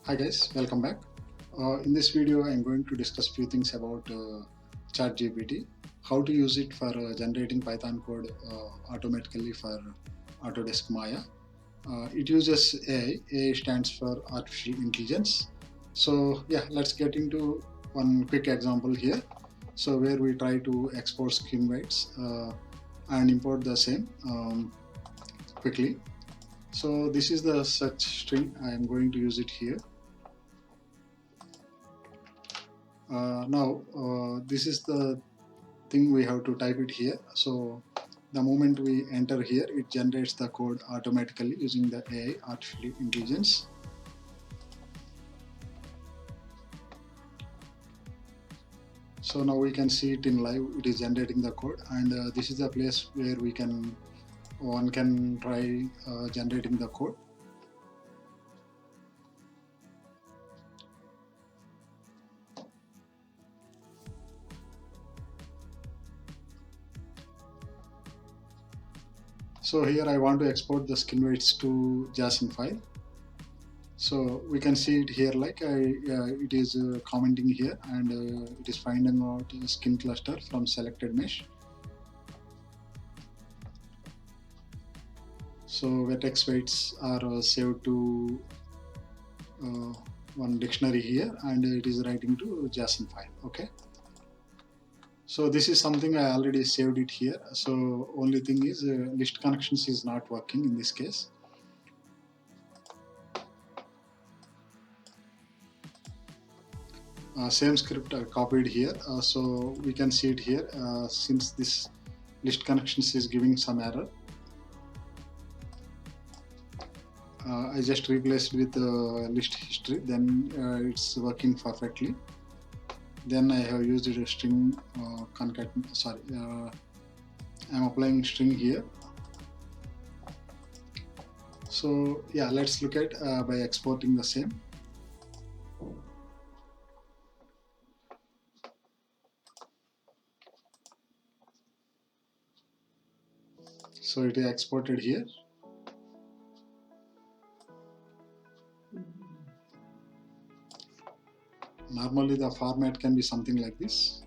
Hi guys, welcome back. In this video, I'm going to discuss few things about ChatGPT, how to use it for generating Python code automatically for Autodesk Maya. It uses AI. AI stands for artificial intelligence. So yeah, let's get into one quick example here. So where we try to export skin weights and import the same quickly. So this is the search string. I am going to use it here. Now this is the thing we have to type it here. So the moment we enter here, it generates the code automatically using the AI, artificial intelligence. So now we can see it in live. It is generating the code, and this is the place where one can try generating the code. So here I want to export the skin weights to JSON file. So we can see it here, like it is commenting here, and it is finding out a skin cluster from selected mesh. So vertex weights are saved to one dictionary here, and it is writing to JSON file. Okay. So this is something I already saved it here. So only thing is list connections is not working in this case. Same script I copied here. So we can see it here. Since this list connections is giving some error, I just replaced with list history. Then it's working perfectly. Then I have used a string concatenate. Sorry, I'm applying string here. So yeah, let's look at by exporting the same. So it is exported here. Normally the format can be something like this.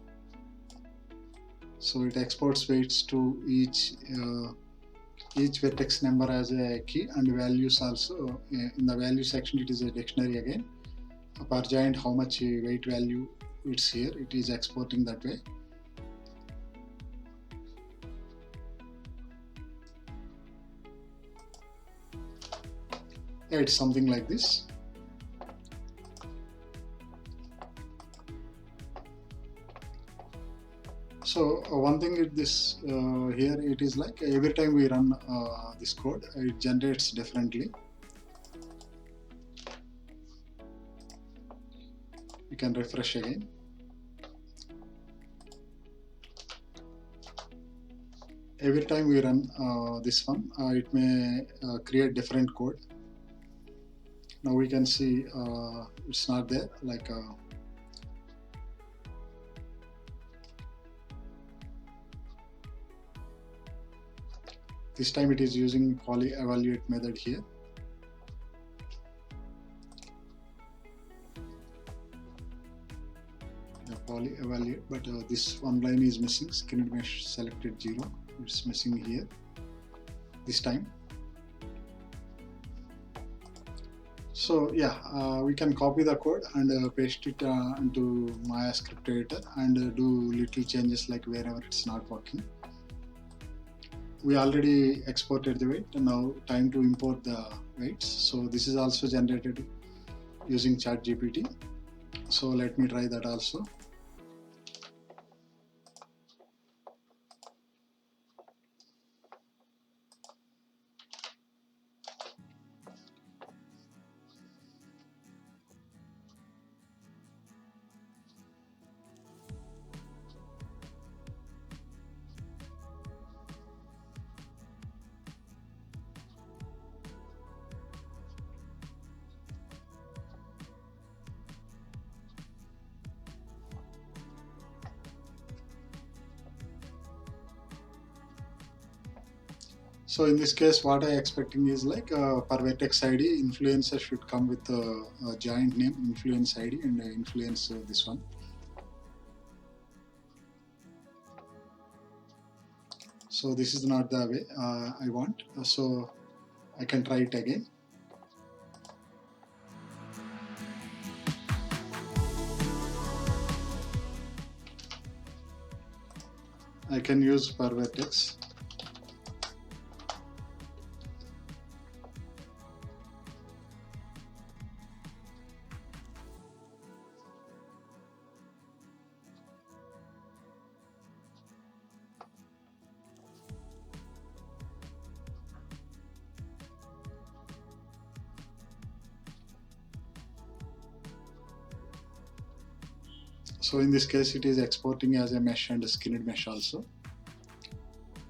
So it exports weights to each vertex number as a key, and values also. In the value section it is a dictionary again. Per giant, how much weight value it's here, it is exporting that way. Yeah, it's something like this. So one thing is this here, it is like every time we run this code, it generates differently. You can refresh again. Every time we run this one, it may create different code. Now we can see it's not there, like this time it is using poly evaluate method here. The poly evaluate, but this one line is missing. Skin mesh selected 0. It's missing here this time. So yeah, we can copy the code and paste it into Maya script editor and do little changes like wherever it's not working. We already exported the weight, and now time to import the weights. So this is also generated using ChatGPT. So let me try that also. So in this case, what I expecting is like per vertex ID, influencer should come with a joint name, influence ID, and influence this one. So this is not the way I want. So I can try it again. I can use per vertex. So in this case, it is exporting as a mesh and a skinned mesh also.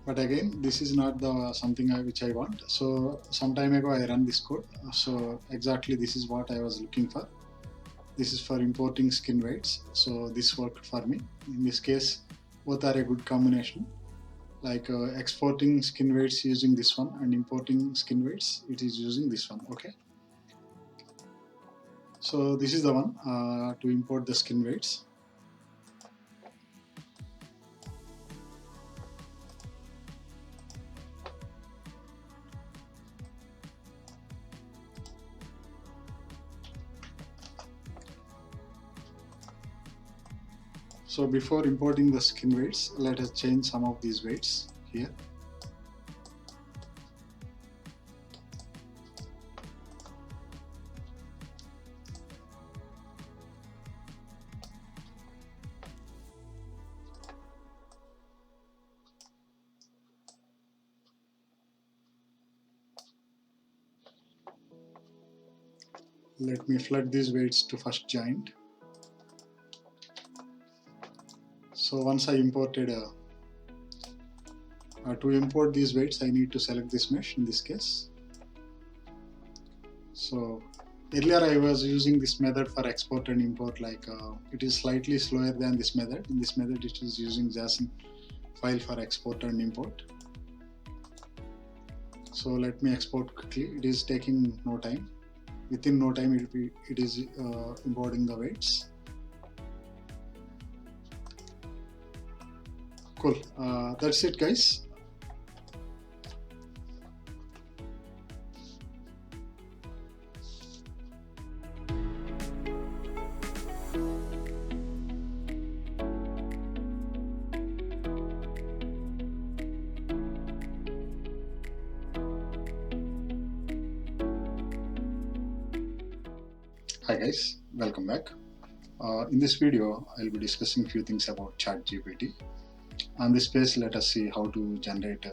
But again, this is not the something which I want. So some time ago I ran this code. So exactly this is what I was looking for. This is for importing skin weights. So this worked for me. In this case, both are a good combination. Like exporting skin weights using this one and importing skin weights, it is using this one. Okay. So this is the one to import the skin weights. So before importing the skin weights, let us change some of these weights here. Let me flood these weights to first joint. So once I imported, to import these weights, I need to select this mesh in this case. So earlier I was using this method for export and import, like it is slightly slower than this method. In this method it is using JSON file for export and import. So let me export quickly. It is taking no time. Within no time it is importing the weights. Cool. That's it, guys. Hi guys, welcome back. In this video, I'll be discussing a few things about ChatGPT. On this page, let us see how to generate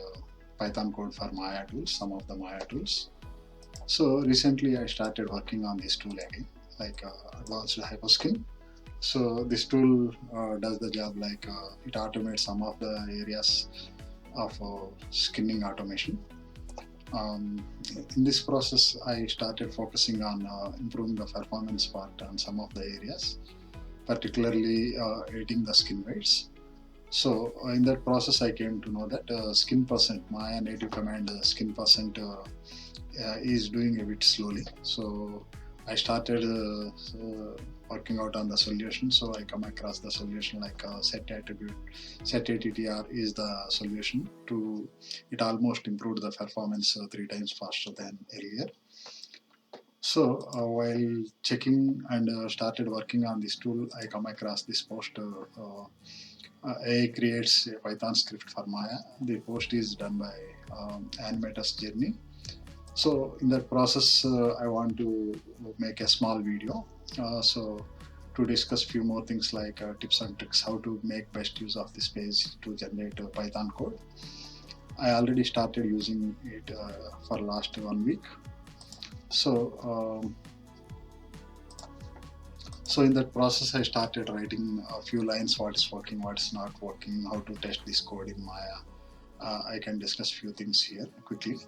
Python code for Maya tools, some of the Maya tools. So recently I started working on this tool again, like 𝙈𝙮 𝙍𝙗𝙗. So this tool does the job, like it automates some of the areas of skinning automation. In this process, I started focusing on improving the performance part on some of the areas, particularly editing the skin weights. So in that process, I came to know that skin%, Maya native command skin% is doing a bit slowly. So I started working out on the solution. So I come across the solution like set attribute, set attr is the solution to it. Almost improved the performance 3 times faster than earlier. So while checking and started working on this tool, I come across this post. AI creates a Python script for Maya. The post is done by Animators Journey. So in that process, I want to make a small video. So to discuss few more things like tips and tricks, how to make best use of this page to generate Python code. I already started using it for last 1 week. So in that process, I started writing a few lines, what is working, what is not working, how to test this code in Maya. I can discuss few things here quickly.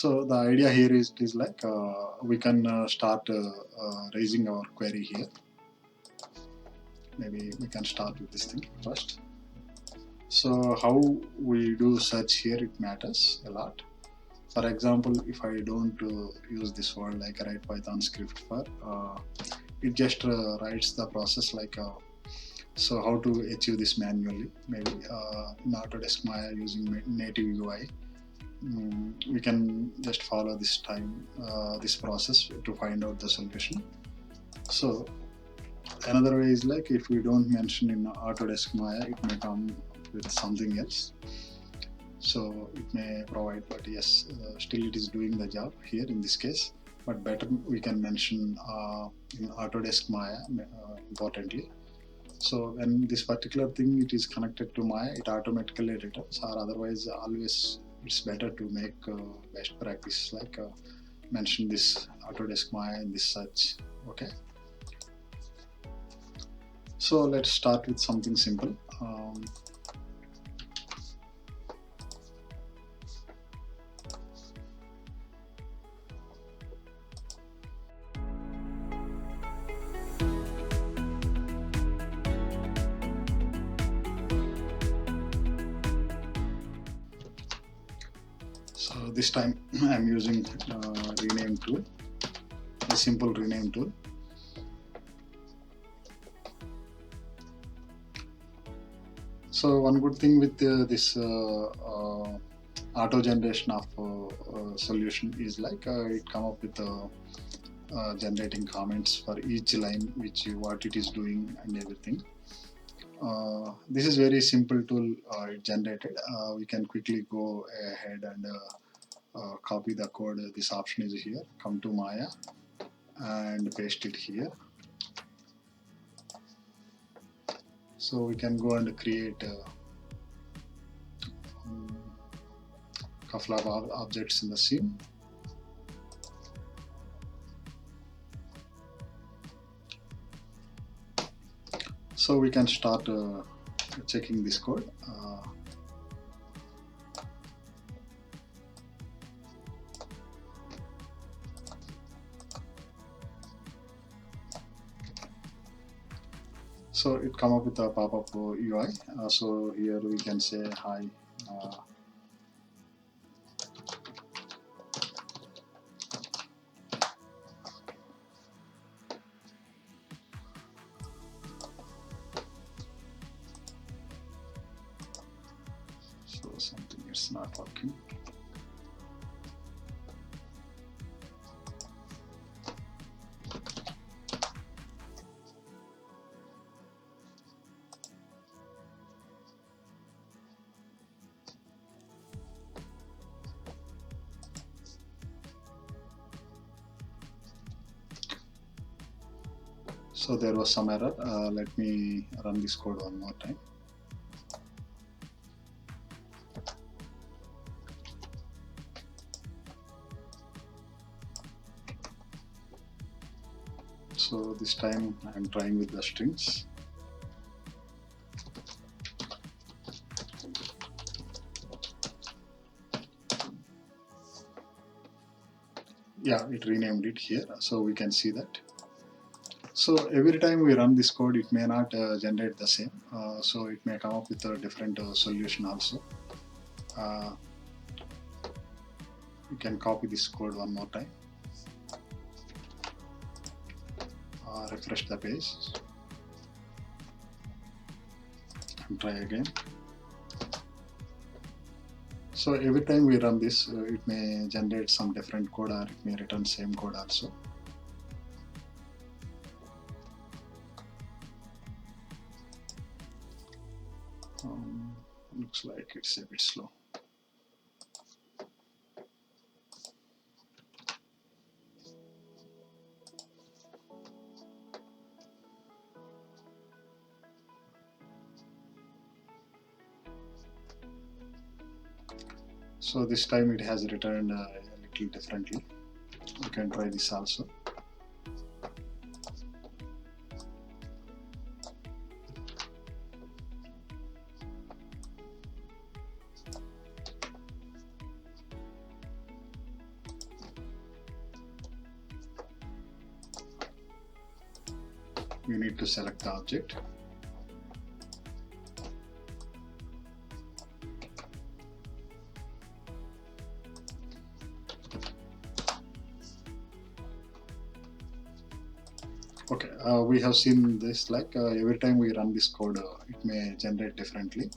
So the idea here is like we can start raising our query here. Maybe we can start with this thing first. So how we do search here, it matters a lot. For example, if I don't use this word, like I write Python script for, it just writes the process like so how to achieve this manually, maybe in Autodesk Maya using native UI. We can just follow this this process to find out the solution. So another way is like if we don't mention in Autodesk Maya, it may come with something else. So it may provide, but yes, still it is doing the job here in this case. But better we can mention in Autodesk Maya importantly. So when this particular thing it is connected to Maya, it automatically returns, or otherwise always it's better to make best practice like mention this Autodesk Maya in this search. Okay. So let's start with something simple. So this time I'm using rename tool, a simple rename tool. So one good thing with this auto generation of solution is like it come up with generating comments for each line, what it is doing and everything. This is very simple tool it generated. We can quickly go ahead and copy the code. This option is here. Come to Maya and paste it here. So we can go and create a couple of objects in the scene. So we can start checking this code. So it come up with a pop-up UI. So here we can say hi. So something is not working. So there was some error. Let me run this code one more time. So this time I'm trying with the strings. Yeah, it renamed it here, so we can see that. So every time we run this code, it may not generate the same. So it may come up with a different solution also. You can copy this code one more time. Refresh the page and try again. So every time we run this, it may generate some different code, or it may return same code also. Looks like it's a bit slow. So this time it has returned a little differently. You can try this also. we need to select the object. Okay, we have seen this, like every time we run this code, it may generate differently.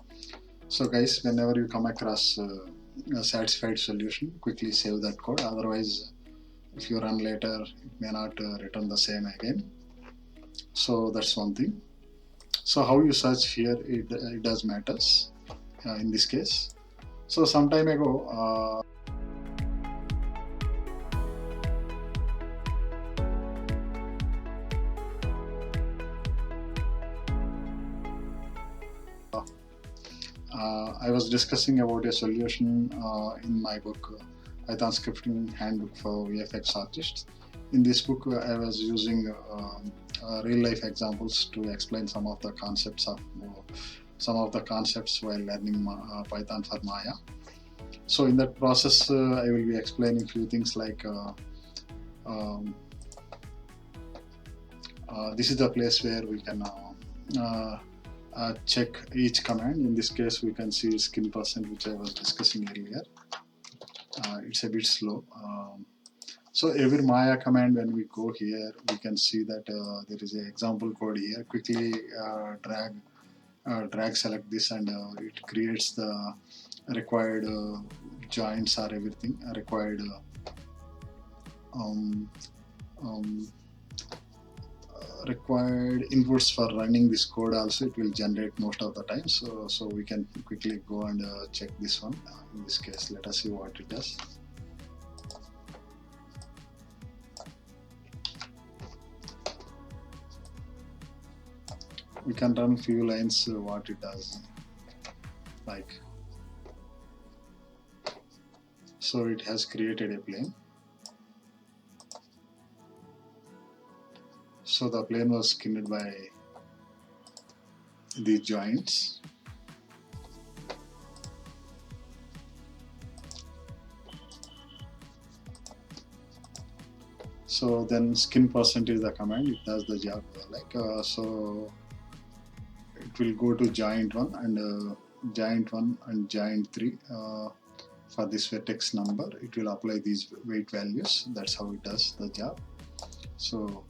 So guys, whenever you come across a satisfied solution, quickly save that code. Otherwise, if you run later, it may not return the same again. So that's one thing. So how you search here, it does matters in this case. So some time ago, I was discussing about a solution in my book, Python Scripting Handbook for VFX Artists. In this book, I was using real-life examples to explain some of the concepts while learning Python for Maya. So in that process, I will be explaining few things like this is the place where we can check each command. In this case, we can see 𝑘%, which I was discussing earlier. It's a bit slow. So every Maya command, when we go here, we can see that there is an example code here. Quickly drag select this, and it creates the required joints or everything required required inputs for running this code. Also, it will generate most of the time. So we can quickly go and check this one. In this case, let us see what it does. We can run few lines what it does, like. So it has created a plane. So the plane was skinned by these joints. So then 𝑘% is the command. It does the job like so. It will go to joint 1 and joint 3 for this vertex number. It will apply these weight values. That's how it does the job. So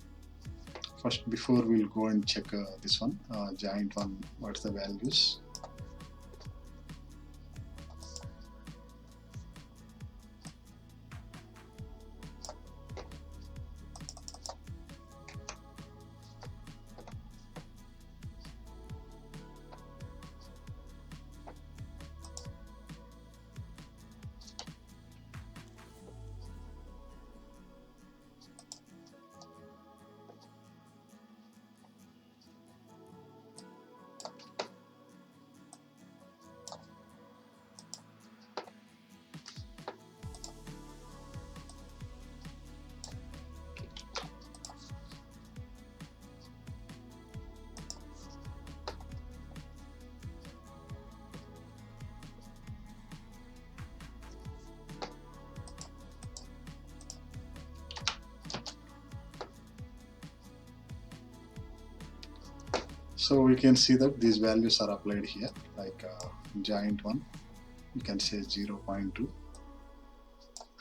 first, before we'll go and check this one, joint 1, what's the values. So we can see that these values are applied here, like joint 1, we can say 0.2,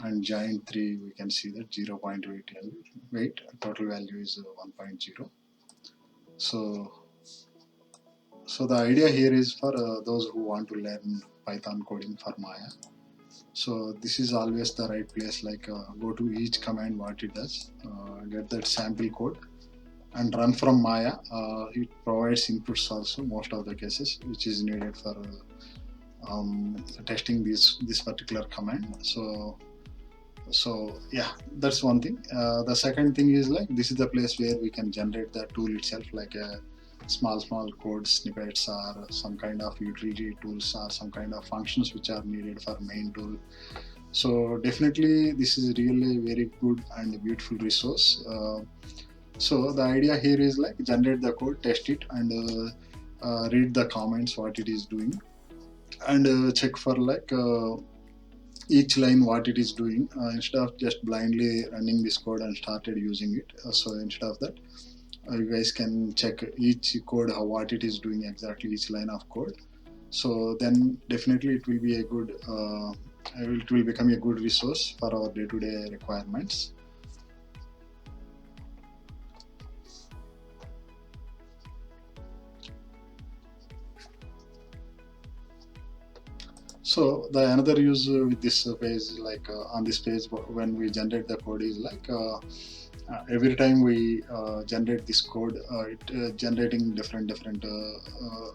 and joint 3, we can see that 0.8, total value is 1.0. So the idea here is for those who want to learn Python coding for Maya. So this is always the right place, like go to each command, what it does, get that sample code, and run from Maya. It provides inputs also, most of the cases, which is needed for testing this particular command. So yeah, that's one thing. The second thing is, like, this is the place where we can generate the tool itself, like a small code snippets or some kind of utility tools or some kind of functions which are needed for main tool. So definitely this is really a very good and beautiful resource. So the idea here is, like, generate the code, test it, and read the comments what it is doing, and check for, like, each line what it is doing, instead of just blindly running this code and started using it. So instead of that, you guys can check each code what it is doing exactly, each line of code. So then definitely it will be a good it will become a good resource for our day-to-day requirements. So the another use with this page, like on this page when we generate the code, is like every time we generate this code, it generating different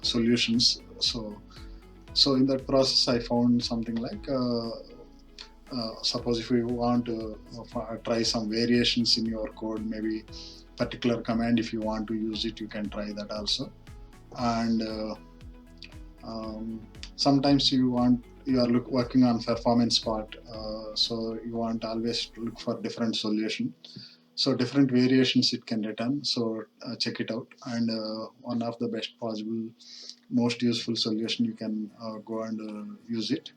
solutions. So in that process, I found something like suppose if you want to try some variations in your code, maybe particular command, if you want to use it, you can try that also. And sometimes you are working on performance part, so you want always to look for different solution. So different variations it can return. So check it out. And one of the best possible, most useful solution, you can go and use it.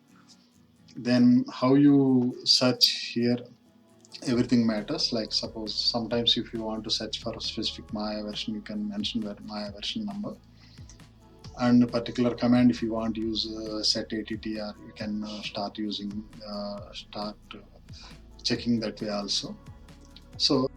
Then how you search here, everything matters. Like suppose sometimes if you want to search for a specific Maya version, you can mention that Maya version number. And a particular command, if you want to use set attr, you can start checking that way also. So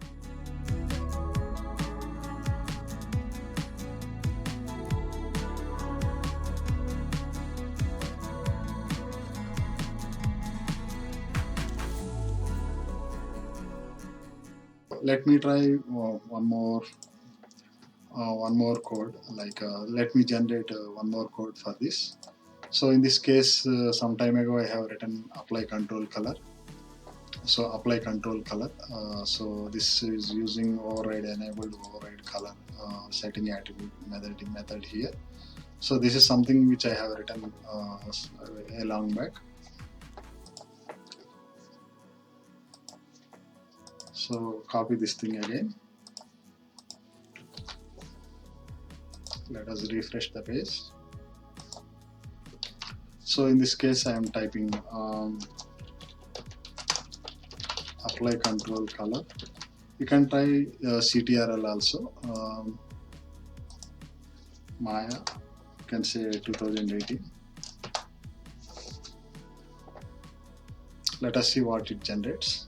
let me try one more code. Like let me generate one more code for this. So in this case, some time ago I have written apply control color. So apply control color. So this is using override enabled override color setting attribute method here. So this is something which I have written a long back. So copy this thing again. Let us refresh the page. So in this case, I am typing apply control color. You can try CTRL also. Maya, you can say 2018. Let us see what it generates.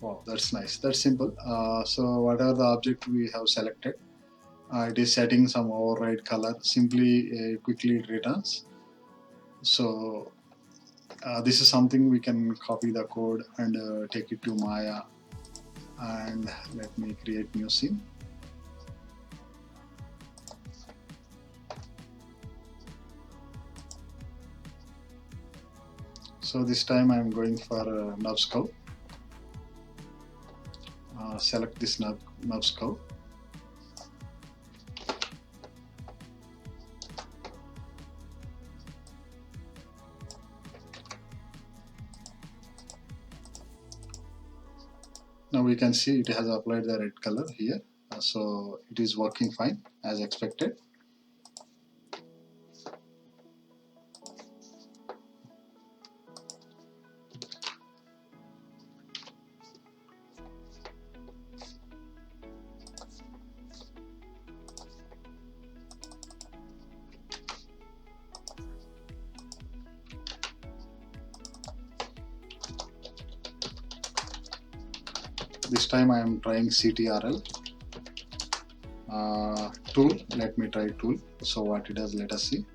Wow, that's nice. That's simple. So whatever the object we have selected, it is setting some override color. Simply quickly it returns. So this is something we can copy the code and take it to Maya. And let me create new scene. So this time I am going for 𝙈𝙗. Select this 𝙈𝙗. Now we can see it has applied the red color here. So it is working fine as expected. This time I am trying CTRL tool. Let me try tool. So what it does, let us see.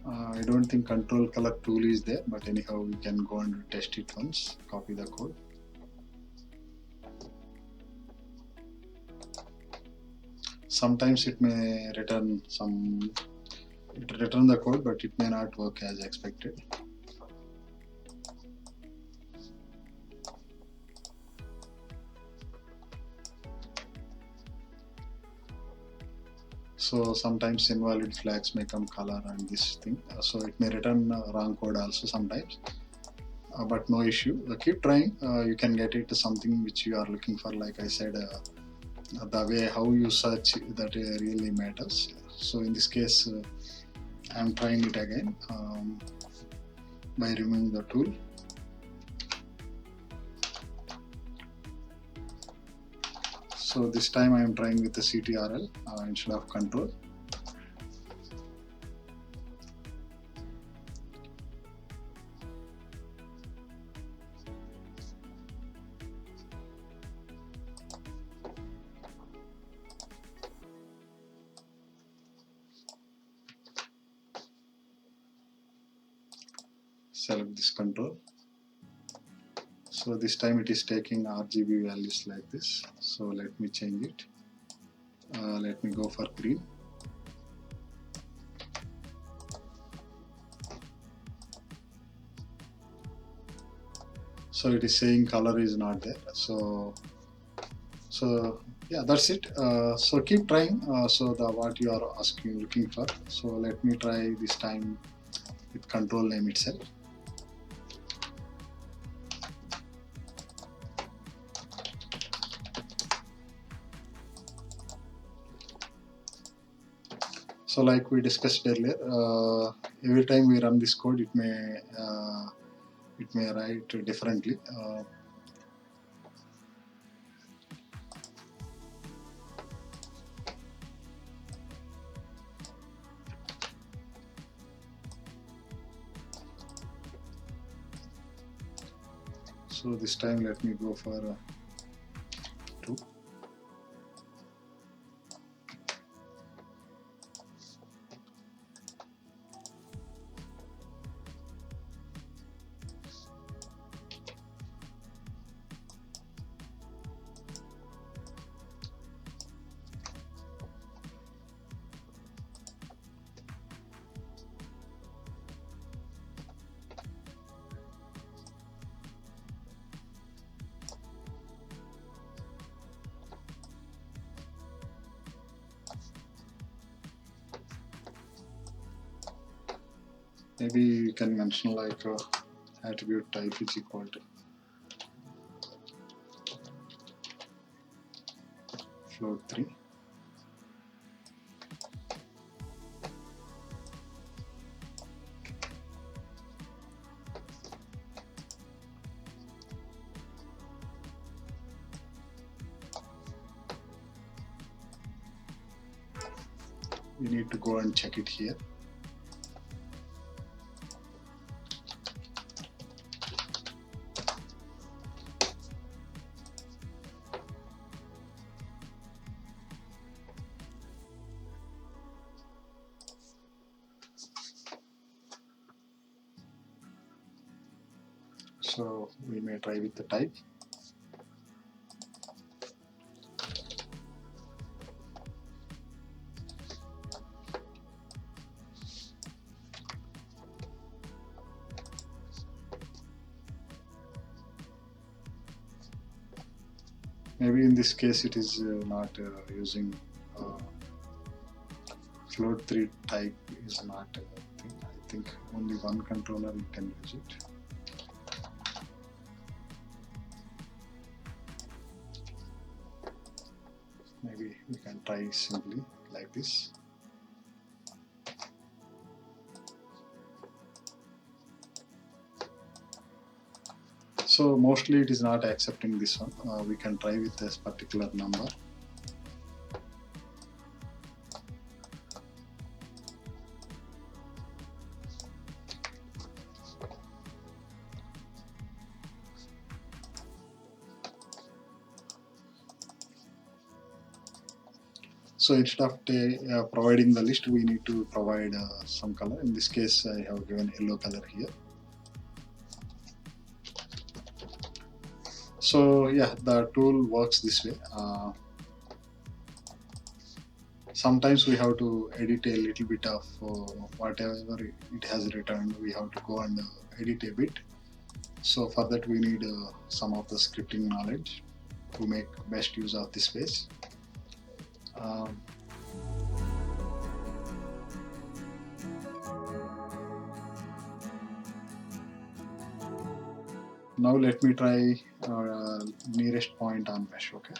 I don't think control color tool is there, but anyhow we can go and test it once. Copy the code. Sometimes it may return the code, but it may not work as expected. So sometimes invalid flags may come color and this thing. So it may return wrong code also sometimes. But no issue. Keep trying. You can get it to something which you are looking for. Like I said, the way how you search that really matters. So in this case, I am trying it again by removing the tool. So this time I am trying with the CTRL instead of control. Select this control. So this time it is taking RGB values like this. So let me change it. Let me go for green. So it is saying color is not there. So yeah, that's it. So keep trying. So the what you are asking, looking for. So let me try this time with control name itself. So like we discussed earlier, every time we run this code, it may write differently. So this time let me go for 2. Maybe you can mention like attribute type is equal to float 3. We need to go and check it here. So we may try with the type. Maybe in this case it is not using float 3 type is not a thing. I think only one controller you can use it. Maybe we can try simply like this. So mostly it is not accepting this one. We can try with this particular number. So instead of providing the list, we need to provide some color. In this case, I have given yellow color here. So yeah, the tool works this way. Sometimes we have to edit a little bit of whatever it has returned. We have to go and edit a bit. So for that we need some of the scripting knowledge to make best use of this space. Now let me try nearest point on mesh. Okay.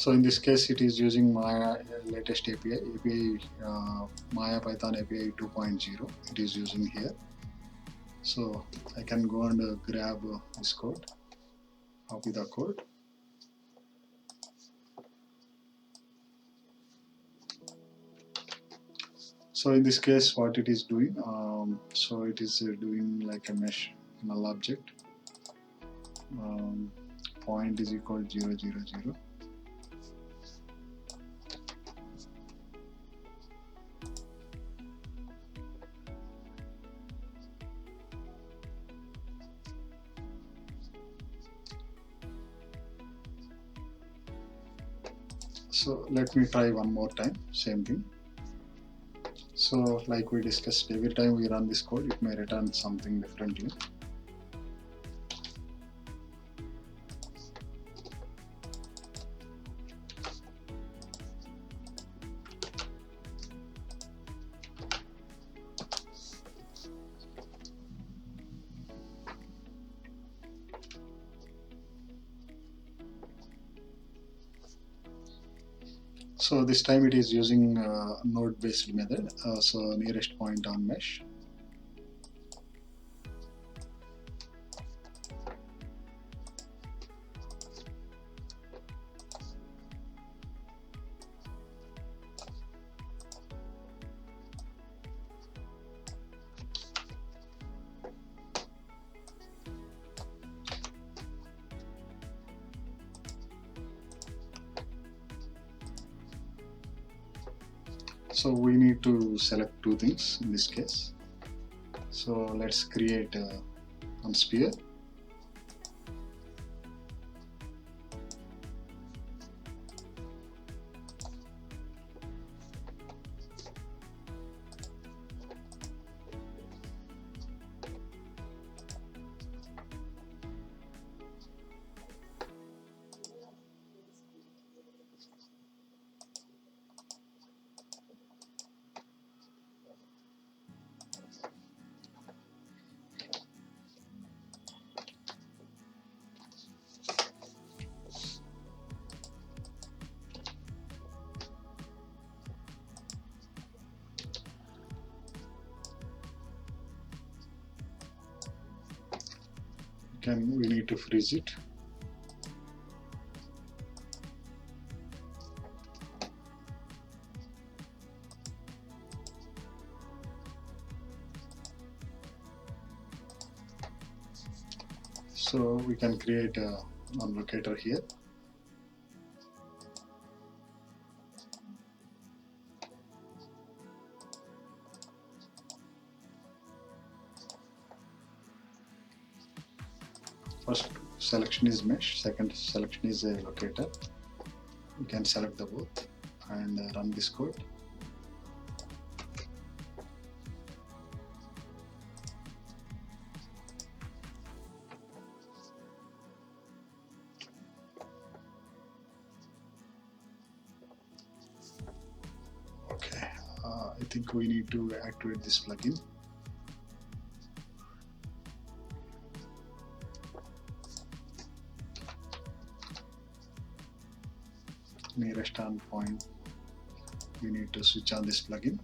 So in this case, it is using Maya latest API Maya Python API 2.0. It is using here. So I can go and grab this code, copy the code. So in this case, what it is doing, so it is doing like a mesh null object. Point is equal to 0, 0, 0. So let me try one more time, same thing. So like we discussed, every time we run this code, it may return something differently. So this time it is using node based method, so nearest point on mesh. So we need to select two things in this case. So let's create one sphere. We need to freeze it. So we can create one locator here. First selection is mesh, second selection is a locator. We can select the both and run this code. Okay, I think we need to activate this plugin. Nearest on point, we need to switch on this plugin.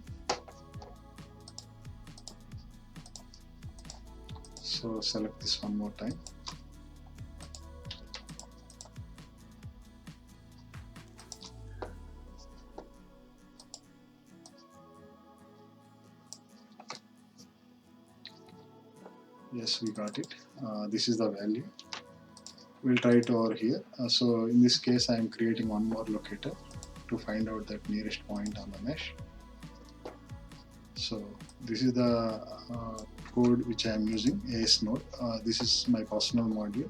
So select this one more time. Yes, we got it. This is the value. We'll try it over here. So in this case, I am creating one more locator to find out that nearest point on the mesh. So this is the code which I am using, AS node. This is my personal module.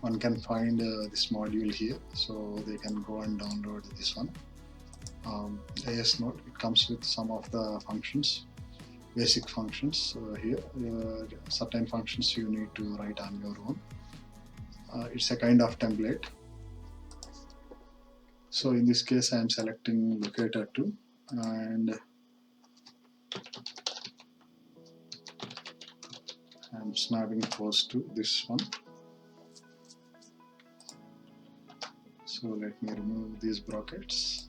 One can find this module here, so they can go and download this one. AS node, it comes with some of the functions, basic functions here. Certain functions you need to write on your own. It's a kind of template. So in this case, I am selecting locator 2 and I'm snapping close to this one. So let me remove these brackets.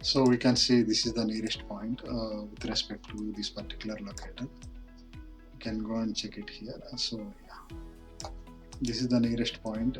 So we can see this is the nearest point with respect to this particular locator. You can go and check it here. So yeah, this is the nearest point